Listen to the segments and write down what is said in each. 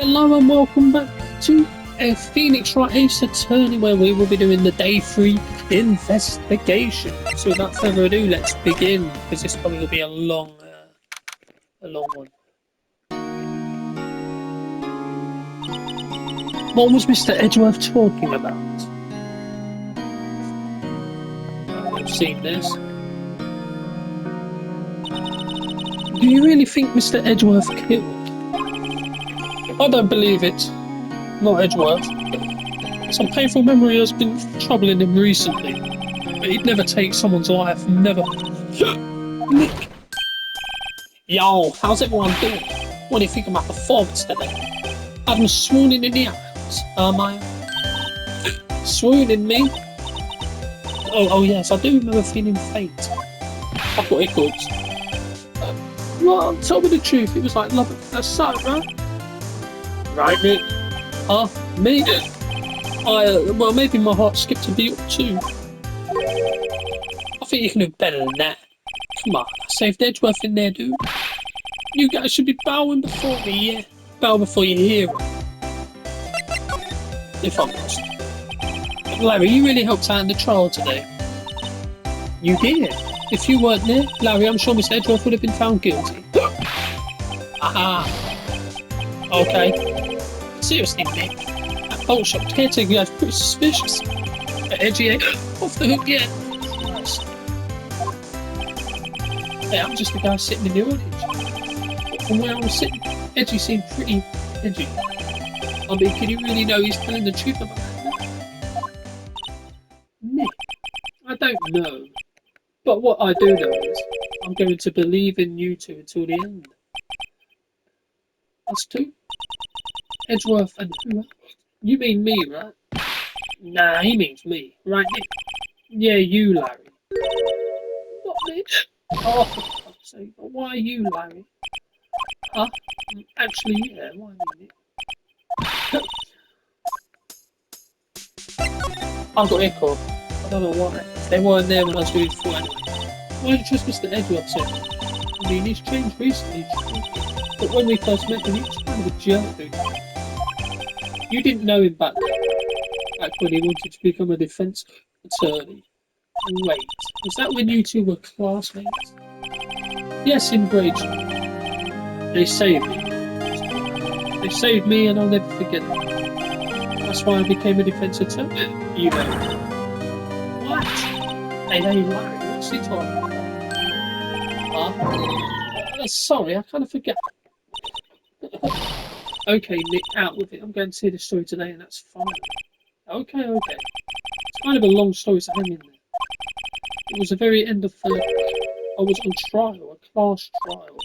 Hello and welcome back to a Phoenix Wright Ace Attorney, where we will be doing the day 3 investigation. So without further ado, let's begin, because this probably will be a long one. What was Mr. Edgeworth talking about? I've seen this. Do you really think Mr. Edgeworth killed? I don't believe it. Not Edgeworth. Some painful memory has been troubling him recently. But he'd never take someone's life. Never. Nick! Yo, how's everyone doing? What do you think of my performance today? I'm swooning in the house, am I? Swooning me? Oh yes, I do remember feeling faint. I've got hiccups. Well, tell me the truth, it was like love at first sight, right? Right, Nick? Huh? Me? Well, maybe my heart skipped a beat or two. I think you can do better than that. Come on, I saved Edgeworth in there, dude. You guys should be bowing before me, yeah? Bow before you hear it. If I'm honest. Larry, you really helped out in the trial today. You did? If you weren't there, Larry, I'm sure Mr. Edgeworth would have been found guilty. Aha. Okay. Seriously, Nick. That bolt shop caretaker guy's pretty suspicious. Edgy ain't off the hook yet. Christ. Hey, I'm just the guy sitting in the audience. But from where I was sitting, Edgy seemed pretty edgy. I mean, can you really know he's telling the truth about that? Nick, I don't know. But what I do know is, I'm going to believe in you two until the end. Us two? Edgeworth and who else? You mean me, right? Nah, he means me. Right, Nick? Yeah, you, Larry. Not me. Oh, for fuck's sake. But why you, Larry? Huh? Actually, yeah, why me, Nick? I've got echo. I don't know why. They weren't there when I was doing full anyway. Why did you trust Mr. Edgeworth, sir? I mean, he's changed recently, but when we first met him, he was kind of a jerk, dude. You didn't know him back when he wanted to become a defense attorney. Wait, was that when you two were classmates? Yes, in grade school. They saved me. They saved me, and I'll never forget it. That's why I became a defense attorney. You know. What? Hey, Larry, what's he talking about? Huh? Sorry, I kind of forget. Okay, Nick, out with it. I'm going to see the story today, and that's fine. Okay. It's kind of a long story, so hang in there. It was the very end of third grade. I was on trial, a class trial.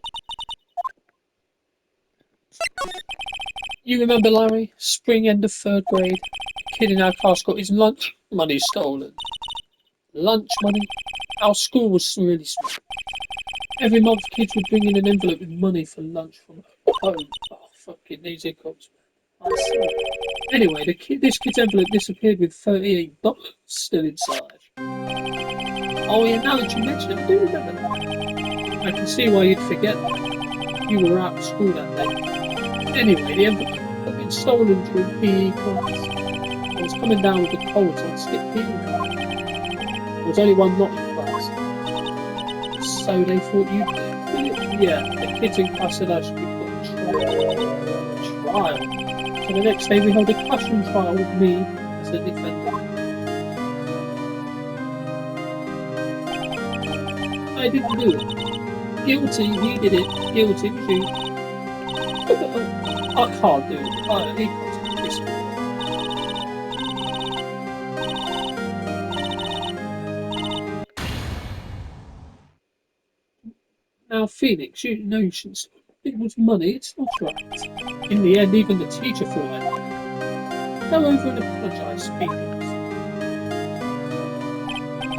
You remember, Larry? Spring end of third grade. A kid in our class got his lunch money stolen. Lunch money? Our school was really small. Every month, kids would bring in an envelope with money for lunch from home. Oh, fucking these hiccups, man. I see. Anyway, this kid's envelope disappeared with $38 still inside. Oh yeah, now that you mention it, I do remember that. I can see why you'd forget that. You were out of school that day. Anyway, the envelope had been stolen during PE class. I was coming down with a cold, so I skipped PE. There was only one not in class. So they thought you'd do it? Yeah, the kids in class said I should be put on trial. So the next day we held a classroom trial with me as the defendant. I didn't do it. Guilty, he did it. Guilty, you. I can't do it. He can't do this. Now, Phoenix, you know you shouldn't. It was money, it's not right. In the end, even the teacher thought I did. Go over and apologise, Phoenix.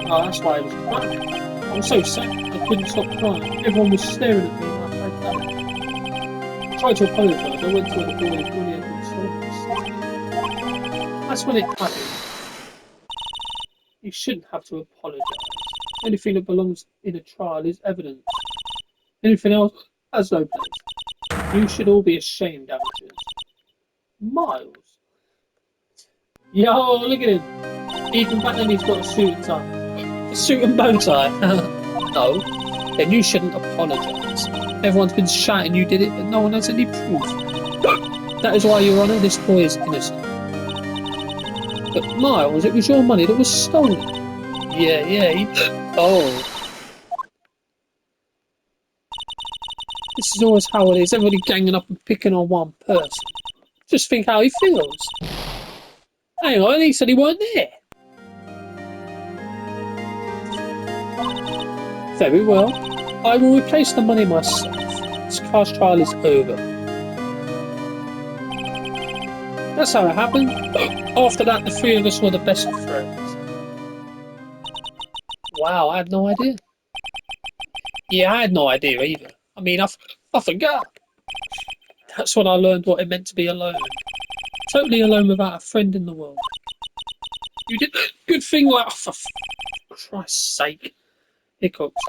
Oh, that's why I was crying. I was so sad, I couldn't stop crying. Everyone was staring at me like I'd done it. I tried to apologise, I went to the boy and money and stories. That's when it happened. You shouldn't have to apologise. Anything that belongs in a trial is evidence. Anything else has no place. You should all be ashamed, amateurs. Miles? Yo, look at him. Even back then he's got a suit and tie. A suit and bow tie? No. Then you shouldn't apologise. Everyone's been shouting you did it, but no one has any proof. That is why, Your Honour, this boy is innocent. But Miles, it was your money that was stolen. Yeah. Oh. This is always how it is. Everybody ganging up and picking on one person. Just think how he feels. Hang on, he said he weren't there. Very well. I will replace the money myself. This class trial is over. That's how it happened. After that, the three of us were the best of friends. Wow, I had no idea. Yeah, I had no idea either. I mean, I forgot. That's when I learned what it meant to be alone. Totally alone without a friend in the world. You did good thing, like, oh, for Christ's sake. Hiccups.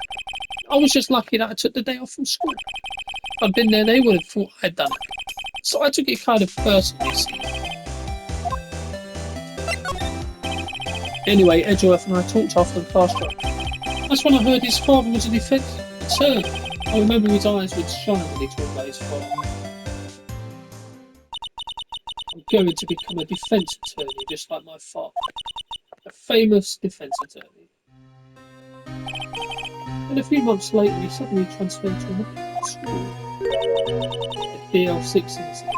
I was just lucky that I took the day off from school. If I'd been there, they would have thought I'd done it. So I took it kind of personally. Anyway, Edgeworth and I talked after the class trial. That's when I heard his father was a defence attorney. I remember his eyes would shine when he talked about his father. I'm going to become a defence attorney, just like my father. A famous defence attorney. And a few months later, he suddenly transferred to another school. A DL6 in the city.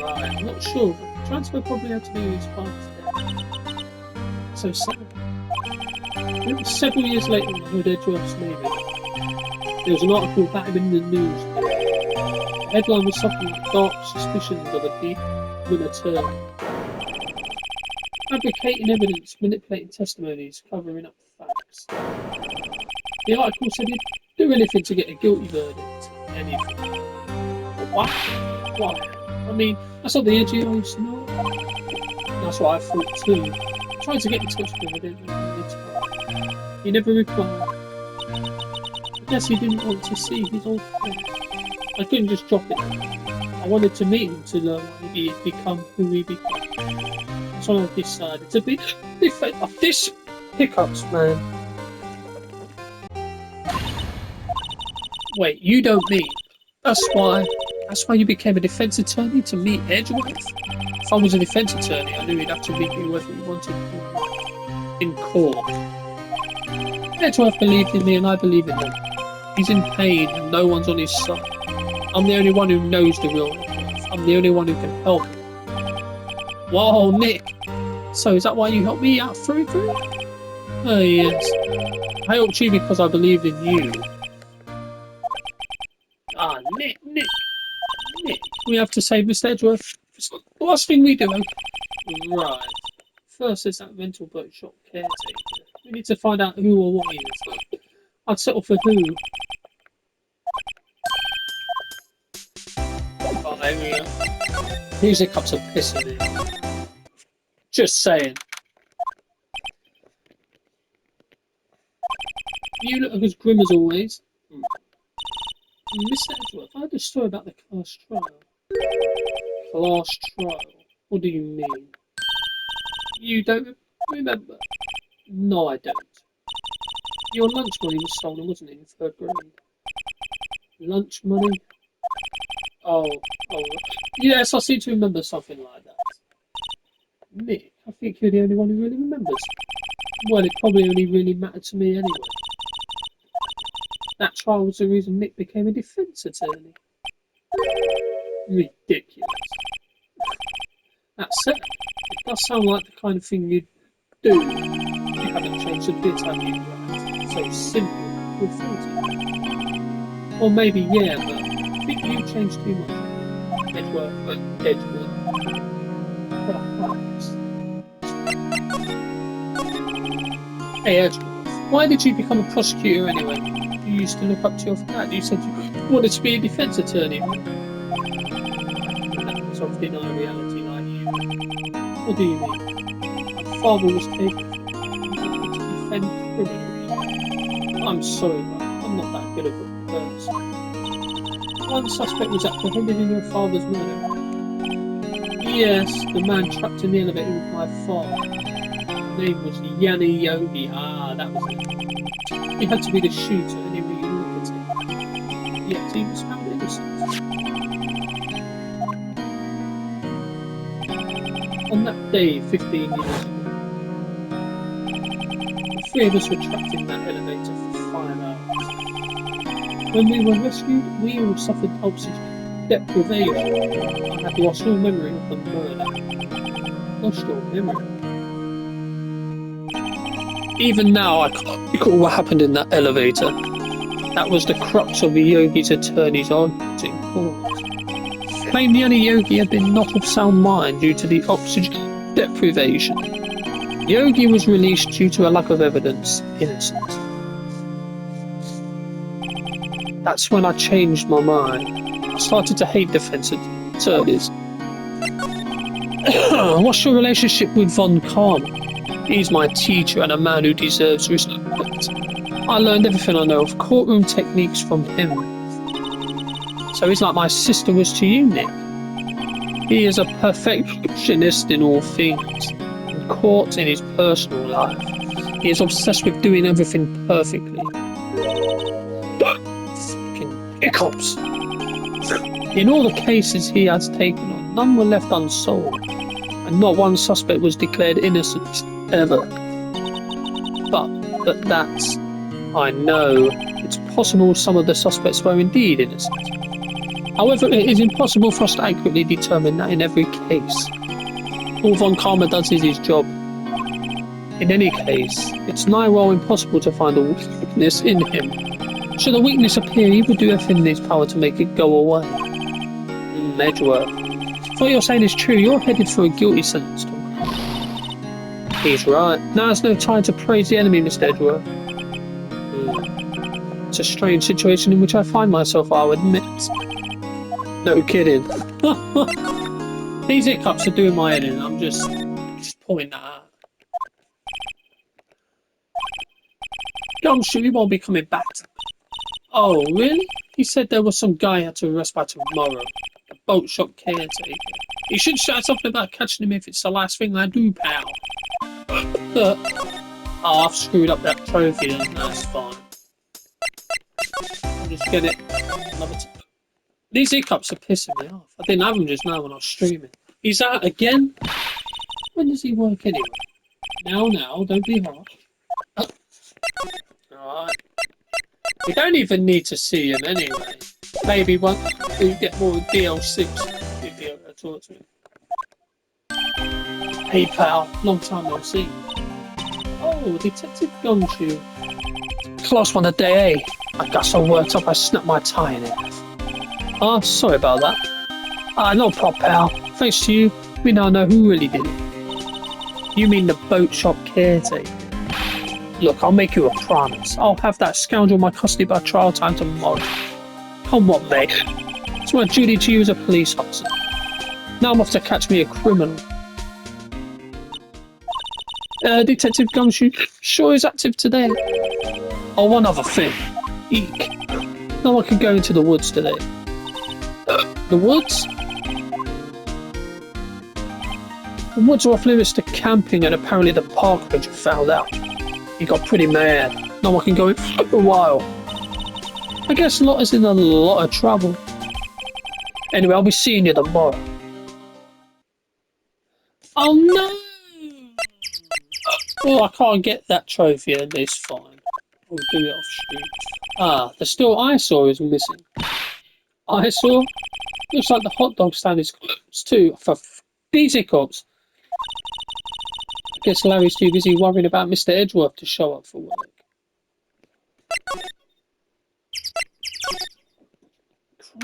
Right, I'm not sure, but the transfer probably had to do with his father's death. So sad. It was several years later when I heard Edgeworth's name. There was an article about him in the news. The headline was something like "Dark Suspicions of a Demon Attorney." Fabricating evidence, manipulating testimonies, covering up facts. The article said he'd do anything to get a guilty verdict. Anything. But why? Why? I mean, that's not the edgy I used to know. That's what I thought too. I tried to get in touch with him, I didn't know his time. He never replied. I guess he didn't want to see his old friend. I couldn't just drop it. I wanted to meet him to learn what he'd become, who he became. That's when I decided to be defense of this hiccups, man. Wait, you don't mean that's why you became a defence attorney, to meet Edgeworth? If I was a defence attorney, I knew he'd have to meet me whether he wanted to in court. Edgeworth believed in me and I believe in him. He's in pain and no one's on his side. I'm the only one who knows the real Edgeworth. I'm the only one who can help him. Whoa, Nick! So is that why you helped me out through? Oh yes. I helped you because I believed in you. Ah, Nick. We have to save Mr. Edgeworth. It's the last thing we do. Right. First there's that mental bookshop caretaker. We need to find out who or what he is. I'd settle for who. Oh, there we go. These hiccups are pissing me. Just saying. You look as grim as always. Mr. Edgeworth, I heard a story about the class trial. Class trial? What do you mean? You don't remember? No, I don't. Your lunch money was stolen, wasn't it, in 3rd grade? Lunch money? Oh. Yes, I seem to remember something like that. Nick, I think you're the only one who really remembers. Well, it probably only really mattered to me anyway. That trial was the reason Nick became a defence attorney. Ridiculous. That said, it does sound like the kind of thing you'd do. You haven't changed a bit, have you? Right? So simple, you're 40. Or maybe, yeah, but I think you changed too much. Edgeworth. Perhaps. Hey, Edgeworth, why did you become a prosecutor anyway? You used to look up to your dad. You said you wanted to be a defence attorney. That was obviously not a reality like you. What do you mean? My father was taken to defend criminals. I'm sorry, but I'm not that good of a person. One suspect was apprehended in your father's murder. Yes, the man trapped in the elevator with my father. His name was Yanni Yogi. Ah, that was it. He had to be the shooter and he really looked at him. Yet he was found innocent. On that day, 15 years ago, the three of us were trapped in that elevator for 5 hours. When we were rescued, we all suffered oxygen deprivation. I had lost all memory of the murder. Lost all memory. Even now, I can't recall what happened in that elevator. That was the crux of the Yogi's attorney's argument in court. Claimed Yanni Yogi had been knocked off sound mind due to the oxygen deprivation. Yogi was released due to a lack of evidence, innocent. That's when I changed my mind. I started to hate defense attorneys. What's your relationship with Von Karma? He's my teacher and a man who deserves respect. I learned everything I know of courtroom techniques from him. So he's like my sister was to you, Nick. He is a perfectionist in all things, in court, in his personal life. He is obsessed with doing everything perfectly. Fucking hiccups. In all the cases he has taken on, none were left unsolved, and not one suspect was declared innocent ever. But that's, I know, it's possible some of the suspects were indeed innocent. However, it is impossible for us to accurately determine that in every case. All Von Karma does is his job. In any case, it's nigh well impossible to find a weakness in him. Should a weakness appear, he would do everything in his power to make it go away. Edgeworth. If what you're saying is true, you're headed for a guilty sentence. He's right. Now's no time to praise the enemy, Mr. Edgeworth. It's a strange situation in which I find myself, I'll admit. No kidding. These hiccups are doing my head in. I'm just pointing that out. Gumshoe, he won't be coming back. Oh, really? He said there was some guy he had to arrest by tomorrow. A boat shop caretaker. He should shout something about catching him if it's the last thing I do, pal. Oh, I've screwed up that trophy then. That's fine. I'll just get it another time. These hiccups are pissing me off. I didn't have them just now when I was streaming. He's out again? When does he work anyway? Now, don't be harsh. Alright. We don't even need to see him anyway. Maybe once we get more DLC, you'd be able to talk to him. Hey pal, long time no see. Oh, Detective Gumshoe. Class 1 of day A. I got so worked up I snapped my tie in half. Ah, sorry about that. No problem, pal. Thanks to you, we now know who really did it. You mean the boat shop caretaker? Look, I'll make you a promise. I'll have that scoundrel in my custody by trial time tomorrow. Come on, mate. It's my duty to you as a police officer. Now I'm off to catch me a criminal. Detective Gumshoe, sure is active today. Oh, one other thing. Eek. No one can go into the woods today. The woods? The woods are off limits to camping, and apparently the park ranger found out. He got pretty mad. No one can go in for a while. I guess Lot is in a lot of trouble. Anyway, I'll be seeing you tomorrow. Oh no! Well, I can't get that trophy, and it's fine. We'll do it off stream. Ah, the still eyesore is missing. Eyesore? Looks like the hot dog stand is closed too. For these hiccups. I guess Larry's too busy worrying about Mr. Edgeworth to show up for work.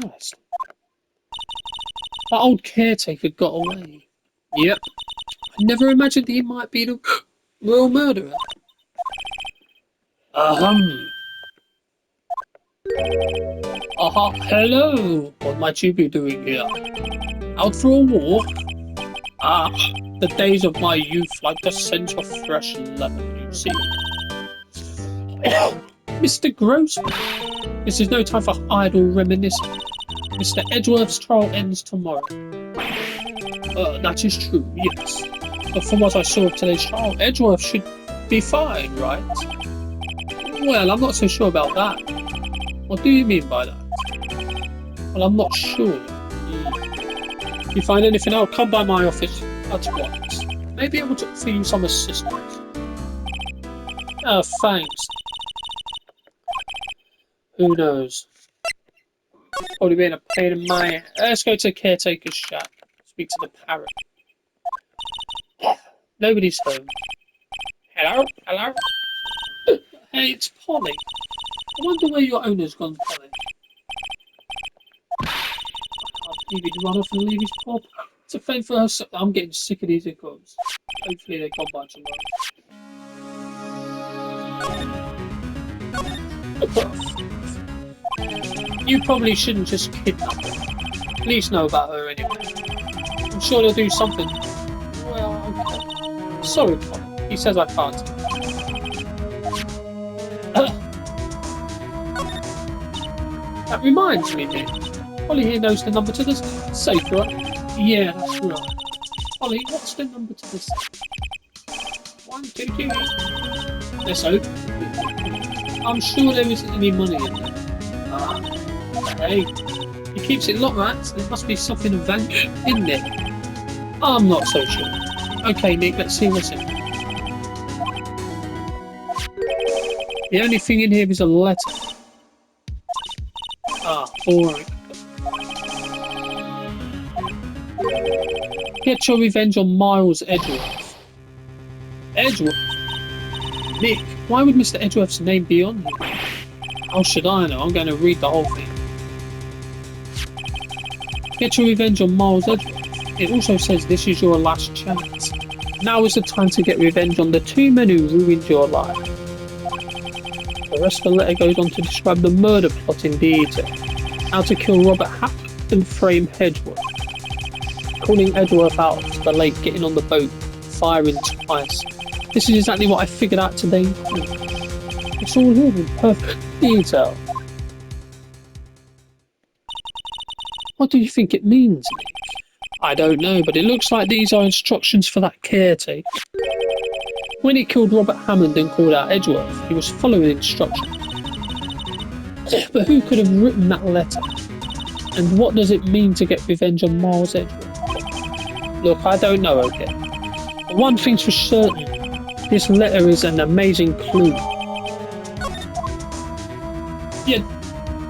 Christ. That old caretaker got away. Yep. I never imagined he might be the real murderer. Hello. What might you be doing here? Out for a walk? Ah, the days of my youth like the scent of fresh lemon, you see. Mr. Grossman, this is no time for idle reminiscing. Mr. Edgeworth's trial ends tomorrow. That is true, yes. But from what I saw of today's trial, Edgeworth should be fine, right? Well, I'm not so sure about that. What do you mean by that? Well, I'm not sure. If you find anything, I'll come by my office at once. Maybe able to offer you some assistance. Thanks. Who knows? Probably being a pain in my ass. Let's go to the caretaker's shack. Speak to the parrot. Nobody's home. Hello? Hello? Hey, it's Polly. I wonder where your owner's gone, Polly. I can't believe he'd run off and leave his pop. It's a fame for us. I'm getting sick of these hiccups. Hopefully they come by tomorrow. You probably shouldn't just kidnap her. Police know about her anyway. I'm sure they'll do something. Well, okay. Sorry, Polly. He says I can't. That reminds me, Nick. Polly here knows the number to the safe, right? Yeah, that's right. Polly, what's the number to the safe? 122. Let's hope. I'm sure there isn't any money in there. Hey, he keeps it locked, right? So there must be something of value in there. I'm not so sure. Okay, Nick, let's see what's in there. The only thing in here is a letter. Boring. Get your revenge on Miles Edgeworth. Edgeworth? Nick, why would Mr. Edgeworth's name be on here? How should I know? I'm going to read the whole thing. Get your revenge on Miles Edgeworth. It also says this is your last chance. Now is the time to get revenge on the two men who ruined your life. The rest of the letter goes on to describe the murder plot in detail. How to kill Robert Happ and frame Edgeworth. Calling Edgeworth out to the lake, getting on the boat, firing twice. This is exactly what I figured out today. It's all here in perfect detail. What do you think it means, Nick? I don't know, but it looks like these are instructions for that caretaker. When he killed Robert Hammond and called out Edgeworth, he was following instructions. But who could have written that letter? And what does it mean to get revenge on Miles Edgeworth? Look, I don't know, okay? But one thing's for certain, this letter is an amazing clue. You're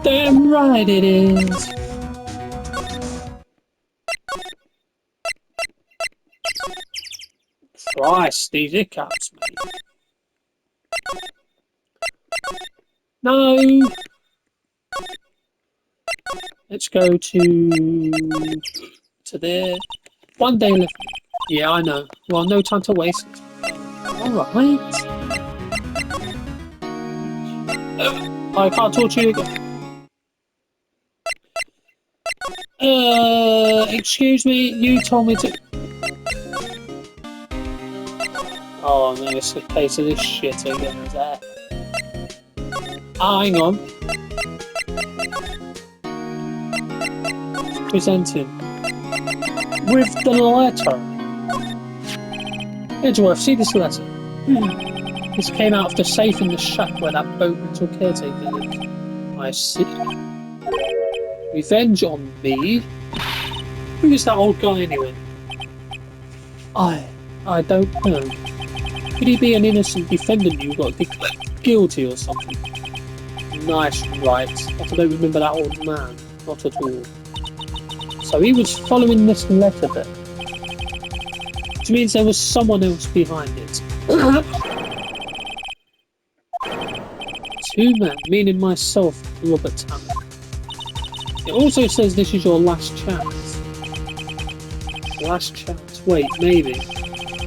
damn right it is. Christ, these hiccups, mate. No. Let's go to there. 1 day left. Yeah, I know. Well, no time to waste. Alright. I can't talk to you again. Excuse me, you told me to... Oh no, it's a case of this shit again, is that? Hang on. Presenting with the letter. Edgeworth, see this letter? This came out of the safe in the shack where that boat rental caretaker lived. I see. Revenge on me? Who is that old guy anyway? I don't know. Could he be an innocent defendant who got declared guilty or something? Nice, Wright. But I don't remember that old man. Not at all. So he was following this letter then. Which means there was someone else behind it. Two men, meaning myself, Robert Hammond. It also says this is your last chance. Last chance? Wait, maybe.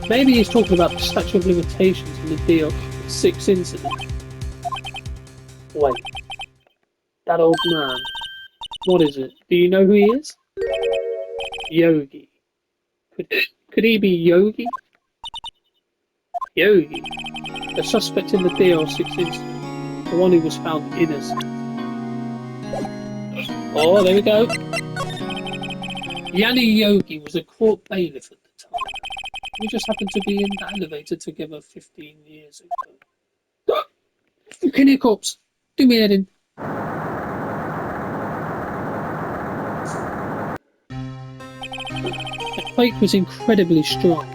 Maybe he's talking about the statute of limitations in the DL6 incident. Wait. That old man. What is it? Do you know who he is? Yogi. Could he be Yogi? Yogi? The suspect in the DL6 incident. The one who was found innocent. Oh, there we go. Yanni Yogi was a court bailiff at the time. We just happened to be in the elevator together 15 years ago. In here, corpse. Do me head in. The quake was incredibly strong.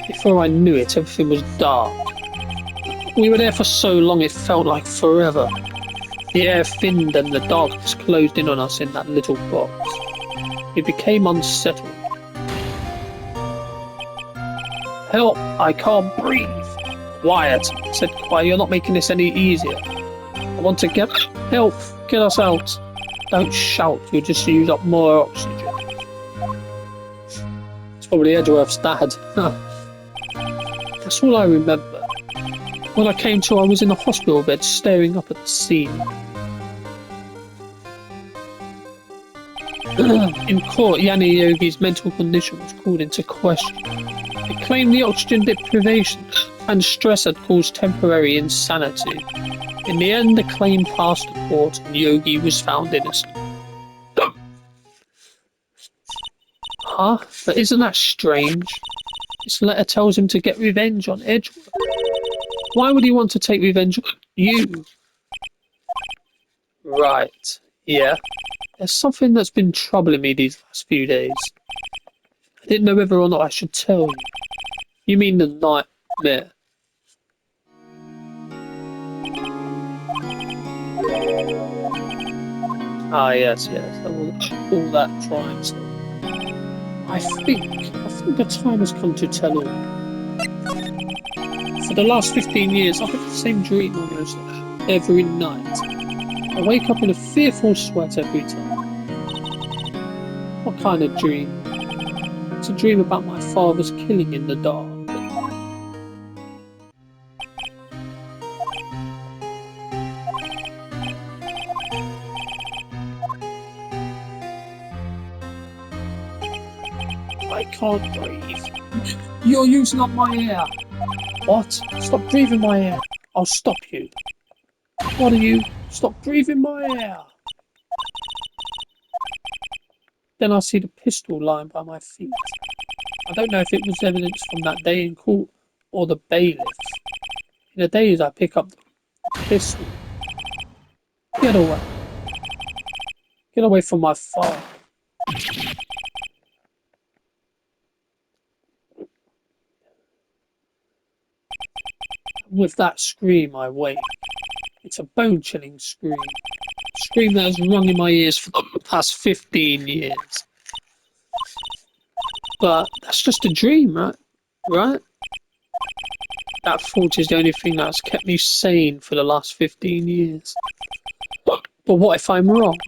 Before I knew it, everything was dark. We were there for so long it felt like forever. The air thinned and the darkness closed in on us in that little box. It became unsettling. Help! I can't breathe! Quiet! Said Quiet, you're not making this any easier. I want to get help! Get us out! Don't shout, you'll just use up more oxygen. It's probably Edgeworth's dad. That's all I remember. When I came to, I was in a hospital bed staring up at the ceiling. In court, Yanni Yogi's mental condition was called into question. It claimed the oxygen deprivation and stress had caused temporary insanity. In the end, the claim passed the court and Yogi was found innocent. Huh? But isn't that strange? This letter tells him to get revenge on Edgeworth. Why would he want to take revenge on you? Right, yeah. There's something that's been troubling me these last few days. I didn't know whether or not I should tell you. You mean the nightmare? Ah, yes. All that crime stuff. I think the time has come to tell all. For the last 15 years, I've had the same dream almost every night. I wake up in a fearful sweat every time. What kind of dream? It's a dream about my father's killing in the dark. I can't breathe. You're using up my air. What? Stop breathing my air. I'll stop you. What are you? Stop breathing my air. Then I see the pistol lying by my feet. I don't know if it was evidence from that day in court or the bailiff. In a daze I pick up the pistol. Get away. Get away from my father. With that scream, I wake. It's a bone-chilling scream. A scream that has rung in my ears for the past 15 years. But that's just a dream, right? Right? That thought is the only thing that's kept me sane for the last 15 years. But what if I'm wrong?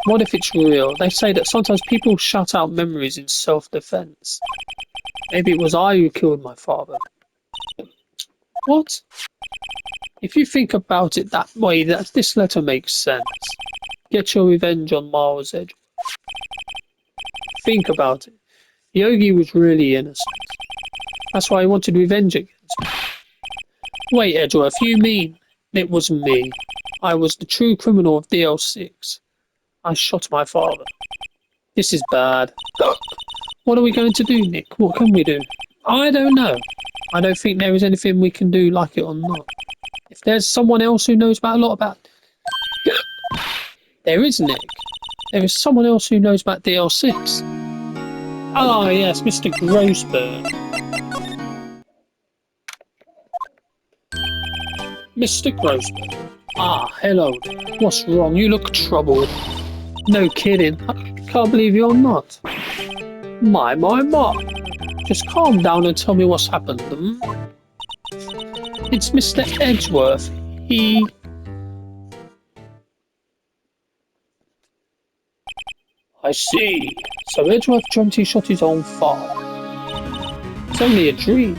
What if it's real? They say that sometimes people shut out memories in self-defense. Maybe it was I who killed my father. What? If you think about it that way, this letter makes sense. Get your revenge on Miles Edgeworth. Think about it. Yogi was really innocent. That's why he wanted revenge against me. Wait, Edgeworth, you mean it was me? I was the true criminal of DL6. I shot my father. This is bad. What are we going to do, Nick? What can we do? I don't know. I don't think there is anything we can do, like it or not. If there's someone else who knows a lot about... There is, Nick. There is someone else who knows about DL6. Ah, yes, Mr. Grossberg. Mr. Grossberg. Ah, hello. What's wrong? You look troubled. No kidding. I can't believe you're not. My. Just calm down and tell me what's happened. It's Mr. Edgeworth. I see. So Edgeworth dreamt he shot his own father. It's only a dream.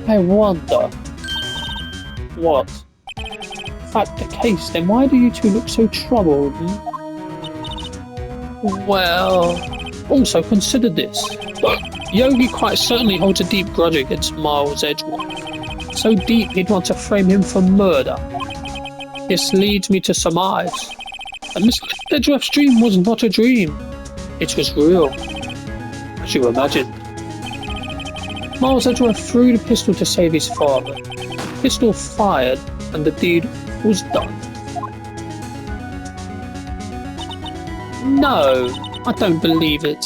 I wonder. What? If that's the case, then why do you two look so troubled? Well... Also, consider this. Yogi quite certainly holds a deep grudge against Miles Edgeworth. So deep he'd want to frame him for murder. This leads me to surmise that Mr. Edgeworth's dream was not a dream. It was real, as you imagined. Miles Edgeworth threw the pistol to save his father. The pistol fired, and the deed was done. No, I don't believe it.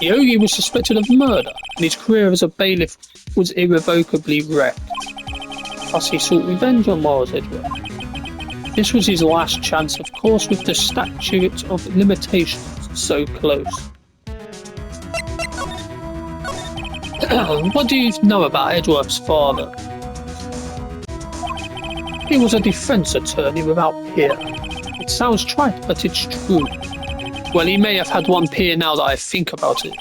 Yogi was suspected of murder, and his career as a bailiff was irrevocably wrecked. Thus he sought revenge on Miles Edgeworth. This was his last chance, of course, with the statute of limitations so close. What do you know about Edgeworth's father? He was a defense attorney without peer. It sounds trite, but it's true. Well, he may have had one peer now that I think about it.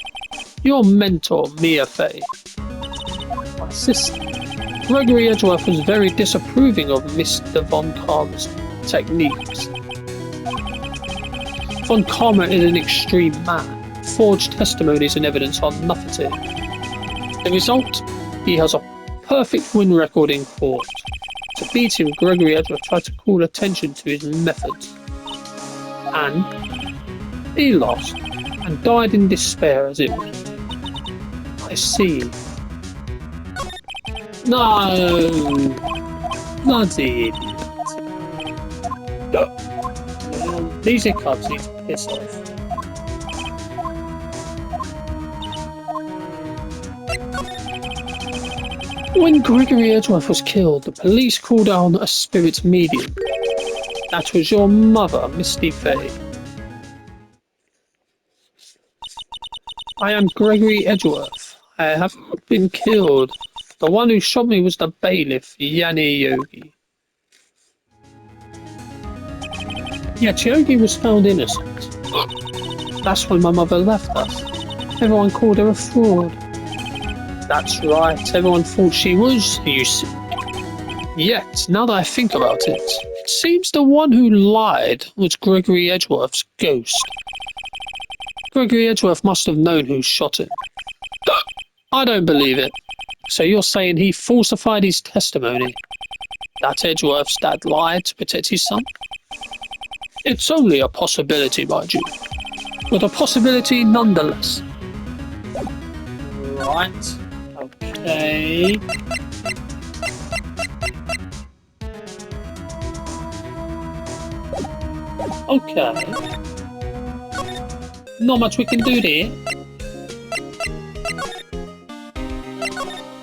Your mentor, Mia Fey. My sister. Gregory Edgeworth was very disapproving of Mr. Von Karma's techniques. Von Karma is an extreme man. Forged testimonies and evidence are nothing to him. The result? He has a perfect win record in court. To beat him, Gregory Edgeworth tried to call attention to his methods. And he lost, and died in despair as it was. I see. No! Bloody idiot. These hiccups need to piss off. When Gregory Edgeworth was killed, the police called on a spirit medium. That was your mother, Misty Fey. I am Gregory Edgeworth. I have not been killed. The one who shot me was the bailiff, Yanni Yogi. Yet Yogi was found innocent. That's when my mother left us. Everyone called her a fraud. That's right, everyone thought she was, you see. Yet, now that I think about it, it seems the one who lied was Gregory Edgeworth's ghost. Gregory Edgeworth must have known who shot him. I don't believe it. So you're saying he falsified his testimony? That Edgeworth's dad lied to protect his son? It's only a possibility, mind you. But a possibility nonetheless. Right. Okay. Okay. Not much we can do there.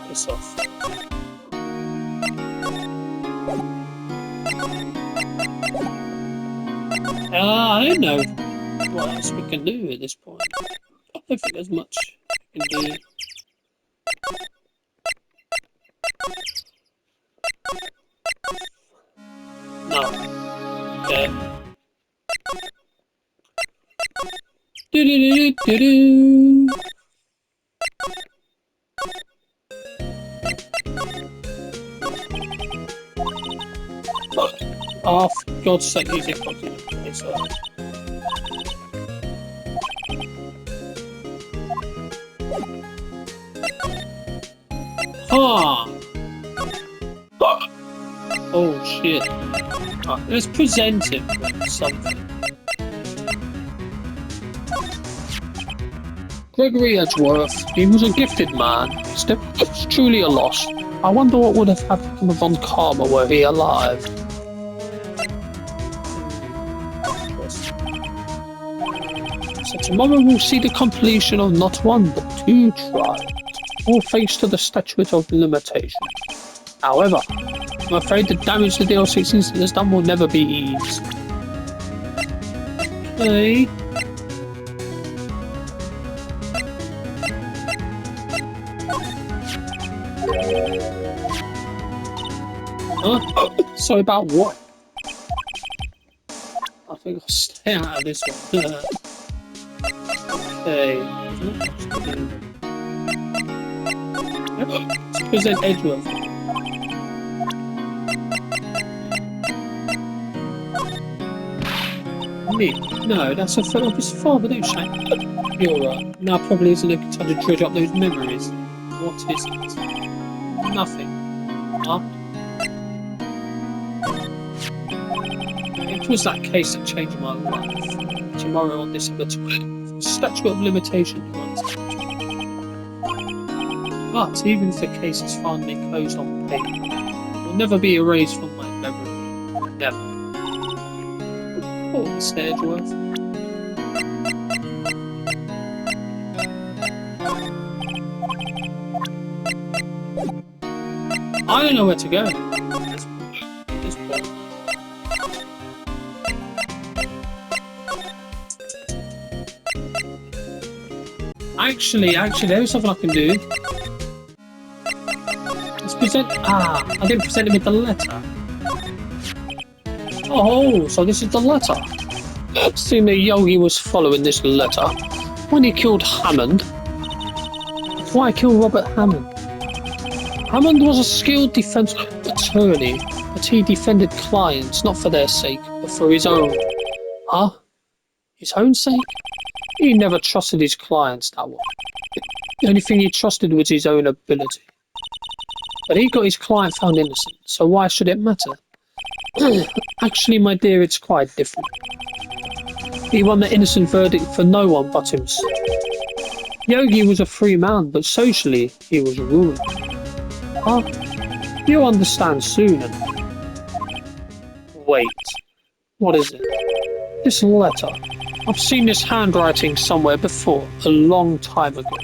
Piss off. I don't know what else we can do at this point. I don't think there's much we can do. No. Okay. Do-do-do-do-do-do. Oh, for God's sake, these are fucking piss off. Ah! Oh shit. Right, let's present him with something. Gregory Edgeworth, he was a gifted man. His death was truly a loss. I wonder what would have happened to Von Karma were he alive. So tomorrow we'll see the completion of not one but two trials, all thanks to the statute of limitations. However, I'm afraid the damage the DLC season has done will never be eased. Okay. Huh? Sorry about what? I think I'll stay out of this one. Okay. Let's present Edgeworth. Me? No, that's a photo of his father, don't say. You're right. Now probably isn't a good time to dredge up those memories. What is it? Nothing. Huh? It was that case that changed my life. Tomorrow on December 12th, the statute of limitations runs out. But even if the case is finally closed on paper, it will never be erased from my memory. Never. Oh, Mr. Edgeworth. I don't know where to go. This point. Actually, there is something I can do. Let's present. I didn't present him with the letter. Oh, so this is the letter. Seeing that Yogi was following this letter when he killed Hammond. Why kill Robert Hammond? Hammond was a skilled defense attorney, but he defended clients not for their sake, but for his own. Huh? His own sake? He never trusted his clients that way. The only thing he trusted was his own ability. But he got his client found innocent, so why should it matter? Actually, my dear, it's quite different. He won the innocent verdict for no one but himself. Yogi was a free man, but socially, he was ruined. Huh? You'll understand soon. Wait. What is it? This letter. I've seen this handwriting somewhere before, a long time ago.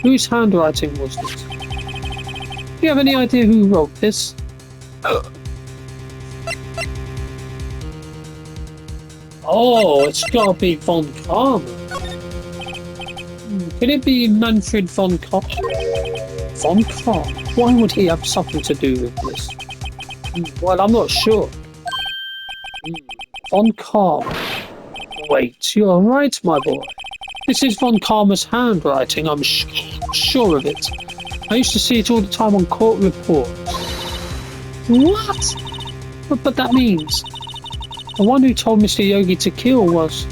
Whose handwriting was this? Do you have any idea who wrote this? Oh, it's gotta be von Karma. Could it be Manfred von Karma? Von Karma? Why would he have something to do with this? Well, I'm not sure. Von Karma. Wait, you're right, my boy. This is von Karma's handwriting, I'm sure of it. I used to see it all the time on court reports. What? But that means... The one who told Mr. Yogi to kill was...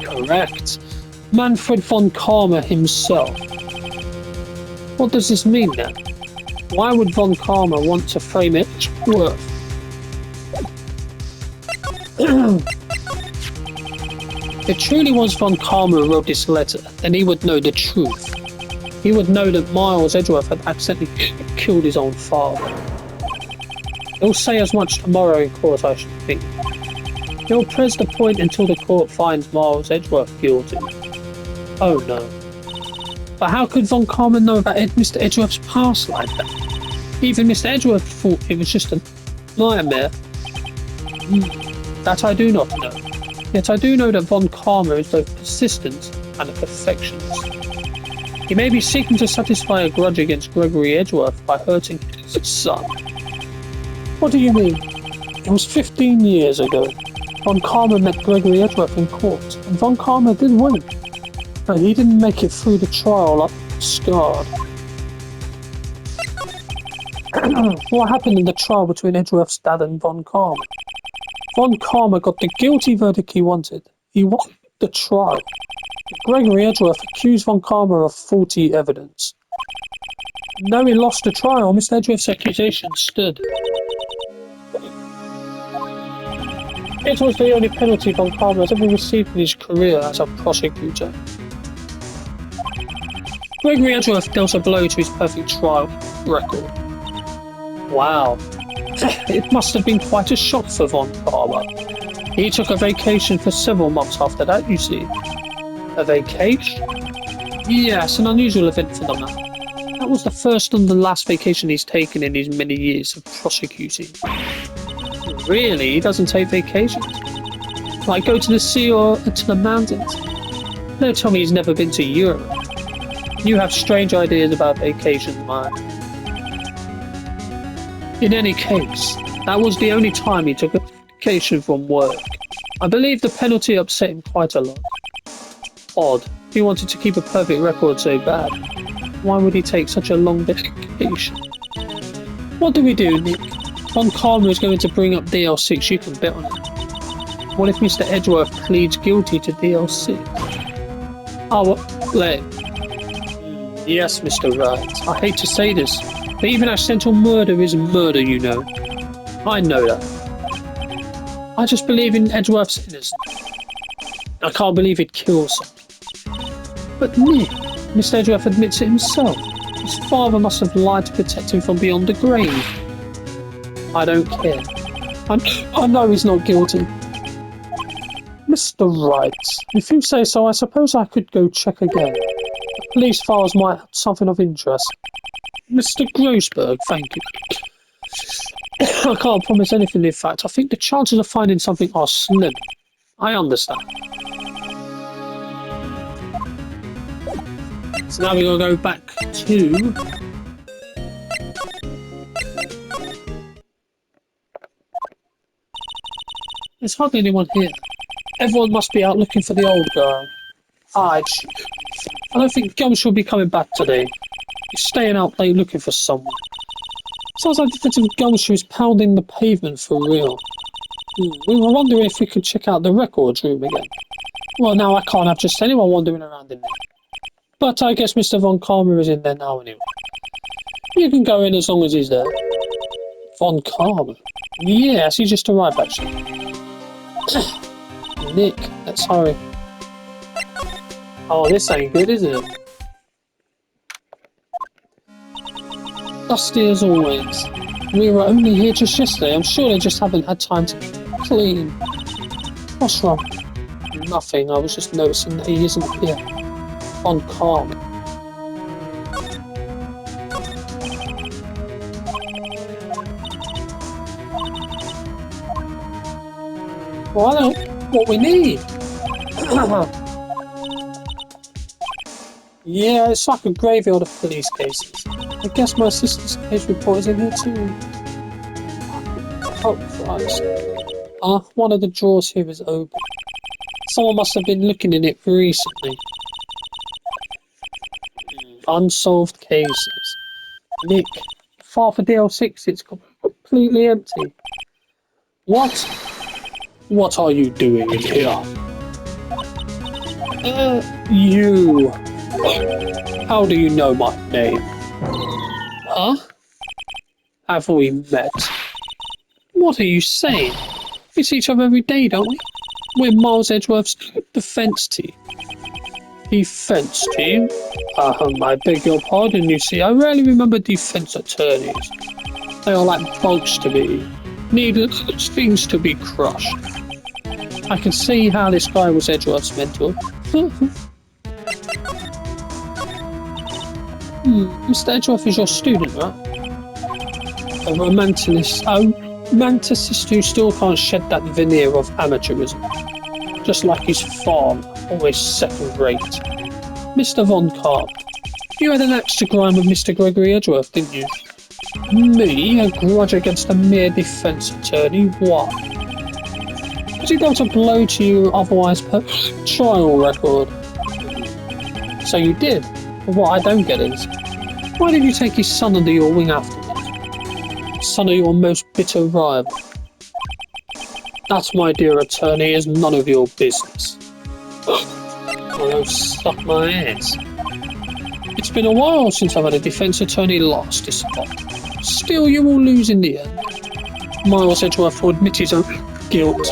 Correct. Manfred von Karma himself. What does this mean then? Why would von Karma want to frame Edgeworth? If it truly was von Karma who wrote this letter, then he would know the truth. He would know that Miles Edgeworth had accidentally killed his own father. He'll say as much tomorrow in court, I should think. He'll press the point until the court finds Miles Edgeworth guilty. Oh no. But how could von Karma know about Mr. Edgeworth's past like that? Even Mr. Edgeworth thought it was just a nightmare. That I do not know. Yet I do know that von Karma is both persistent and a perfectionist. He may be seeking to satisfy a grudge against Gregory Edgeworth by hurting his son. What do you mean? It was 15 years ago. Von Karma met Gregory Edgeworth in court, and von Karma did win. But he didn't make it through the trial scarred. What happened in the trial between Edgeworth's dad and von Karma? Von Karma got the guilty verdict he wanted. He won the trial. Gregory Edgeworth accused von Karma of faulty evidence. Though he lost the trial, Mr. Edgeworth's accusation stood. It was the only penalty von Karma has ever received in his career as a prosecutor. Gregory Edgeworth dealt a blow to his perfect trial record. Wow. It must have been quite a shock for von Karma. He took a vacation for several months after that, you see. A vacation? Yes, an unusual event for the man. That was the first and the last vacation he's taken in his many years of prosecuting. Really? He doesn't take vacations? Like go to the sea or to the mountains? Don't tell me he's never been to Europe. You have strange ideas about vacations, man. In any case, that was the only time he took a vacation from work. I believe the penalty upset him quite a lot. Odd. He wanted to keep a perfect record so bad. Why would he take such a long vacation? What do we do, Nick? Von Karma is going to bring up DL6, you can bet on it. What if Mr. Edgeworth pleads guilty to DL6? Oh, let him. Yes, Mr. Wright. I hate to say this, but even accidental murder is murder, you know. I know that. I just believe in Edgeworth's innocence. I can't believe he'd kill someone. But Nick, Mr. Edgeworth admits it himself. His father must have lied to protect him from beyond the grave. I don't care. I know he's not guilty. Mr. Wright, if you say so, I suppose I could go check again. The police files might have something of interest. Mr. Grossberg, thank you. I can't promise anything, in fact. I think the chances of finding something are slim. I understand. So now we're going to go back to... There's hardly anyone here. Everyone must be out looking for the old girl. I don't think Gumshoe will be coming back today. He's staying out late looking for someone. Sounds like Detective Gumshoe is pounding the pavement for real. We were wondering if we could check out the records room again. Well, now I can't have just anyone wandering around in there. But I guess Mr. Von Karma is in there now anyway. You can go in as long as he's there. Von Karma? Yes, he just arrived actually. Nick, let's hurry. Oh, this ain't good, is it? Dusty as always. We were only here just yesterday. I'm sure they just haven't had time to clean. What's wrong? Nothing. I was just noticing that he isn't here. On calm. Well, I know what we need. Yeah, it's like a graveyard of police cases. I guess my sister's case report is in here too. Oh Christ. One of the drawers here is open. Someone must have been looking in it recently. Unsolved cases. Nick, file for DL6, it's completely empty. What? What are you doing in here? You. How do you know my name? Huh? Have we met? What are you saying? We see each other every day, don't we? We're Miles Edgeworth's defense team. Defense team? I beg your pardon, you see, I rarely remember defense attorneys. They are like bugs to me. Needless things to be crushed. I can see how this guy was Edgeworth's mentor. Mr. Edgeworth is your student, right? A romanticist who still can't shed that veneer of amateurism. Just like his father, always second-rate. Mr. Von Karp, you had an axe to grind with Mr. Gregory Edgeworth, didn't you? Me? A grudge against a mere defense attorney? Why? Has he dealt a blow to you otherwise per trial record? So you did? But what I don't get is, why did you take his son under your wing afterwards? Son of your most bitter rival. That, my dear attorney, is none of your business. I'll suck my ass. It's been a while since I've had a defense attorney last this spot. Still, you will lose in the end. Miles Edgeworth will admit his own guilt.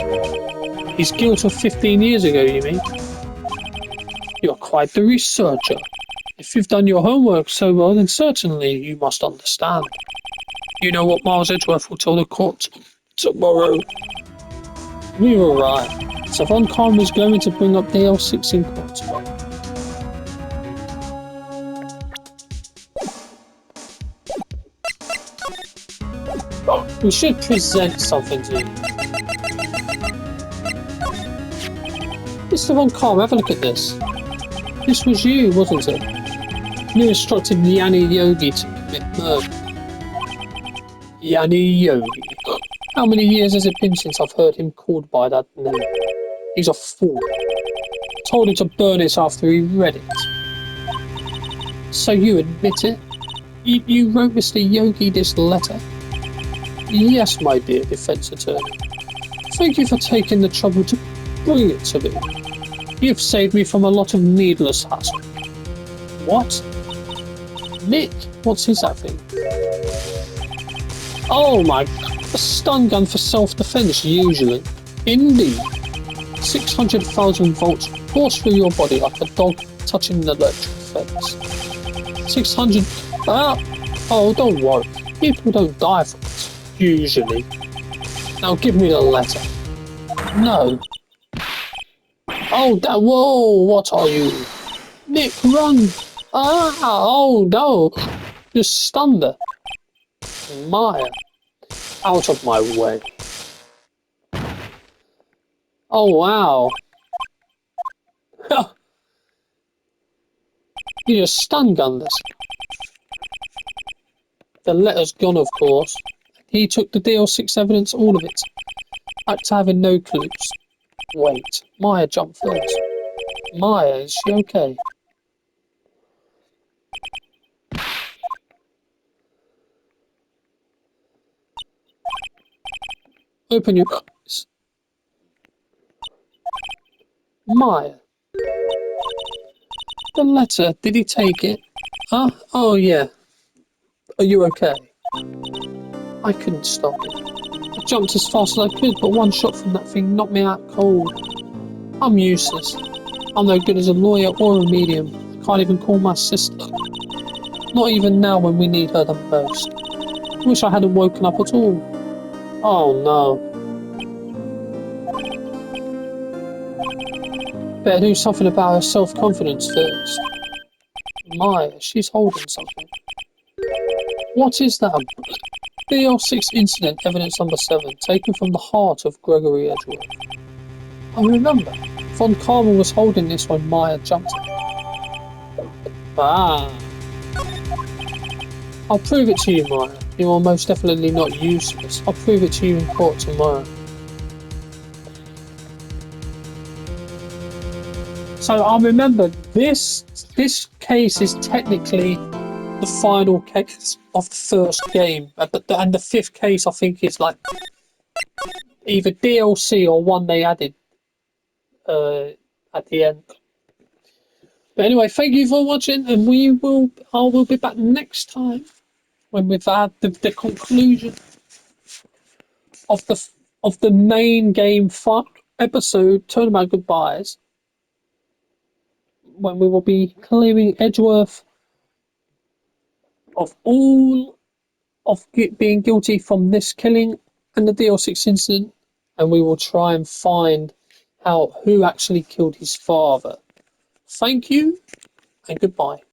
His guilt of 15 years ago, you mean? You're quite the researcher. If you've done your homework so well, then certainly you must understand. You know what Miles Edgeworth will tell the court tomorrow. We were right. So Von Karm is going to bring up DL6 in court tomorrow. We should present something to you. Mr. Von Karm, have a look at this. This was you, wasn't it? You instructed Yanni Yogi to commit murder. Yanni Yogi. How many years has it been since I've heard him called by that name? He's a fool. Told him to burn it after he read it. So you admit it? You wrote Mr. Yogi this letter? Yes, my dear defense attorney. Thank you for taking the trouble to bring it to me. You've saved me from a lot of needless hassle. What? Nick, what's his that thing? Oh my, a stun gun for self-defense, usually. Indeed, 600,000 volts course through your body like a dog touching the electric fence. 600. Ah! Oh, don't worry. People don't die from it, usually. Now give me the letter. No. Oh, whoa, what are you? Nick, run! Ah, oh no! Just stunned her. Maya, out of my way. Oh, wow. You just stun gunned us. The letter's gone, of course. He took the DL6 evidence, all of it. Back to having no clues. Wait, Maya jumped first. Maya, is she okay? Open your eyes. Maya. The letter, did he take it? Huh? Oh, yeah. Are you okay? I couldn't stop it. I jumped as fast as I could, but one shot from that thing knocked me out cold. I'm useless. I'm no good as a lawyer or a medium. I can't even call my sister. Not even now when we need her the most. I wish I hadn't woken up at all. Oh no. Better do something about her self-confidence first. Maya, she's holding something. What is that? BL6 incident, evidence number 7, taken from the heart of Gregory Edgeworth. I remember. Von Karma was holding this when Maya jumped it. Ah. I'll prove it to you, Maya. You are most definitely not useless. I'll prove it to you in court tomorrow. So I remember this case is technically the final case of the first game, and the fifth case I think is like either DLC or one they added at the end. But anyway, thank you for watching, and I will be back next time when we've had the conclusion of the main game episode, Turnabout Goodbyes, when we will be clearing Edgeworth of all of being guilty from this killing and the DL6 incident, and we will try and find out who actually killed his father. Thank you, and goodbye.